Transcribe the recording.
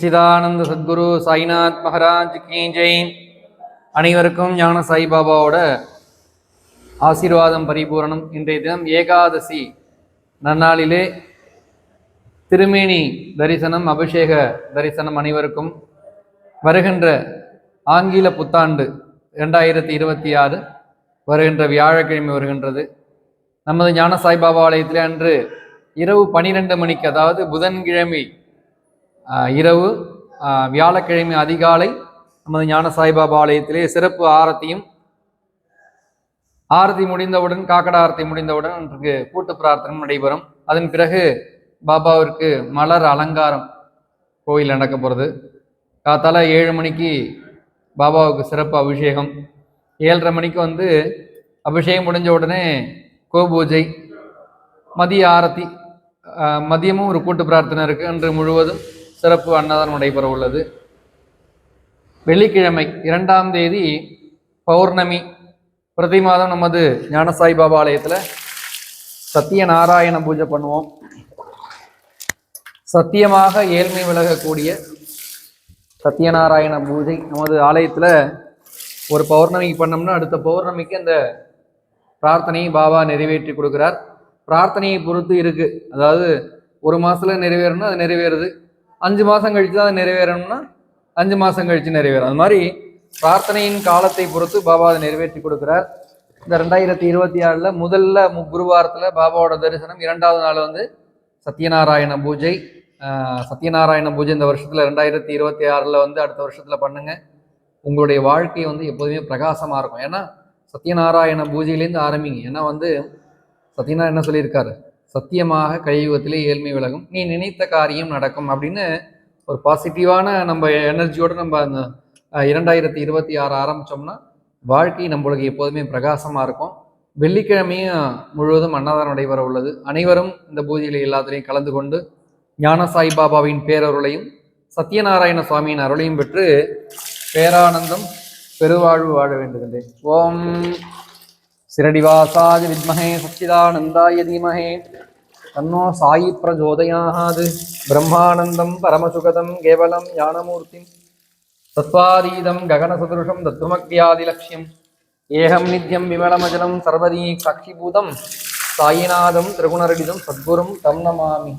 சிதானந்த சத்குரு சாய்நாத் மகாராஜ் கி ஜெய். அனைவருக்கும் ஞான சாய்பாபாவோட ஆசீர்வாதம் பரிபூரணம். இன்றைய தினம் ஏகாதசி நன்னாளிலே திருமேனி தரிசனம், அபிஷேக தரிசனம் அனைவருக்கும். வருகின்ற ஆங்கில புத்தாண்டு 2026 வருகின்ற வியாழக்கிழமை வருகின்றது. நமது ஞான சாய்பாபா ஆலயத்திலே அன்று இரவு 12 மணிக்கு, அதாவது புதன்கிழமை இரவு, வியாழக்கிழமை அதிகாலை நமது ஞான சாய்பாபா ஆலயத்திலே சிறப்பு ஆரத்தியும், ஆரத்தி முடிந்தவுடன், காக்கட ஆரத்தி முடிந்தவுடன் அன்றைக்கு கூட்டு பிரார்த்தனை நடைபெறும். அதன் பிறகு பாபாவிற்கு மலர் அலங்காரம் கோயில் நடக்க போகிறது. காத்தால 7 மணிக்கு பாபாவுக்கு சிறப்பு அபிஷேகம், 7:30 மணிக்கு அபிஷேகம் முடிஞ்ச உடனே கோபூஜை, மதிய ஆரத்தி, மதியமும் ஒரு கூட்டு பிரார்த்தனை இருக்குது. அன்று முழுவதும் சிறப்பு அன்னதானம் நடைபெற உள்ளது. வெள்ளிக்கிழமை 2ஆம் தேதி பௌர்ணமி. பிரதி மாதம் நமது ஞான சாய்பாபா ஆலயத்தில் சத்தியநாராயண பூஜை பண்ணுவோம். சத்தியமாக ஏழ்மை விலகக்கூடிய சத்தியநாராயண பூஜை நமது ஆலயத்தில் ஒரு பௌர்ணமிக்கு பண்ணோம்னா அடுத்த பௌர்ணமிக்கு அந்த பிரார்த்தனையை பாபா நிறைவேற்றி கொடுக்குறார். பிரார்த்தனையை பொறுத்து இருக்குது. அதாவது ஒரு மாதத்தில் நிறைவேறணும்னா அது நிறைவேறுது, 5 மாதம் கழித்து தான் அது நிறைவேறணும்னா 5 மாதம் கழித்து நிறைவேறும். அது மாதிரி பிரார்த்தனையின் காலத்தை பொறுத்து பாபா அதை நிறைவேற்றி கொடுக்குறார். இந்த 2026 முதல்ல குருவாரத்தில் பாபாவோட தரிசனம், 2வது நாள் சத்யநாராயண பூஜை. சத்யநாராயண பூஜை இந்த வருஷத்தில் 2026 அடுத்த வருஷத்தில் பண்ணுங்க. உங்களுடைய வாழ்க்கை எப்போதுமே பிரகாசமாக இருக்கும். ஏன்னா சத்யநாராயண பூஜையிலேருந்து ஆரம்பிங்க. ஏன்னா சத்யநாராயண என்ன சொல்லியிருக்காரு, சத்தியமாக கலியுகத்திலே ஏழ்மை விலகும், நீ நினைத்த காரியம் நடக்கும் அப்படின்னு ஒரு பாசிட்டிவான நம்ம எனர்ஜியோடு நம்ம அந்த 2026 ஆரம்பித்தோம்னா வாழ்க்கை நம்மளுக்கு எப்போதுமே பிரகாசமாக இருக்கும். வெள்ளிக்கிழமையும் முழுவதும் அன்னதானம் நடைபெற உள்ளது. அனைவரும் இந்த பூஜையில் எல்லாத்திலையும் கலந்து கொண்டு ஞான சாய்பாபாவின் பேரருளையும் சத்யநாராயண சுவாமியின் அருளையும் பெற்று பேரானந்தம் பெருவாழ்வு வாழ வேண்டுகின்றேன். ஓம் சிரடிவாசாய வித்மஹே சச்சிதானந்தாய தீமஹே தன்னோ சாயி பிரஜோதயாத். பிரம்மானந்தம் பரமசுகதம் கேவலம் ஞானமூர்த்திம் தத்வாதீதம் ககனசதுருஷம் தத்துவமக்யாதிலக்ஷ்யம் ஏகம் நித்யம் விமலமஜனம் சர்வதீ சாட்சிபூதம் சாயிநாதம் திரிகுணரடிதம் சத்குரும் தம் நமாமி.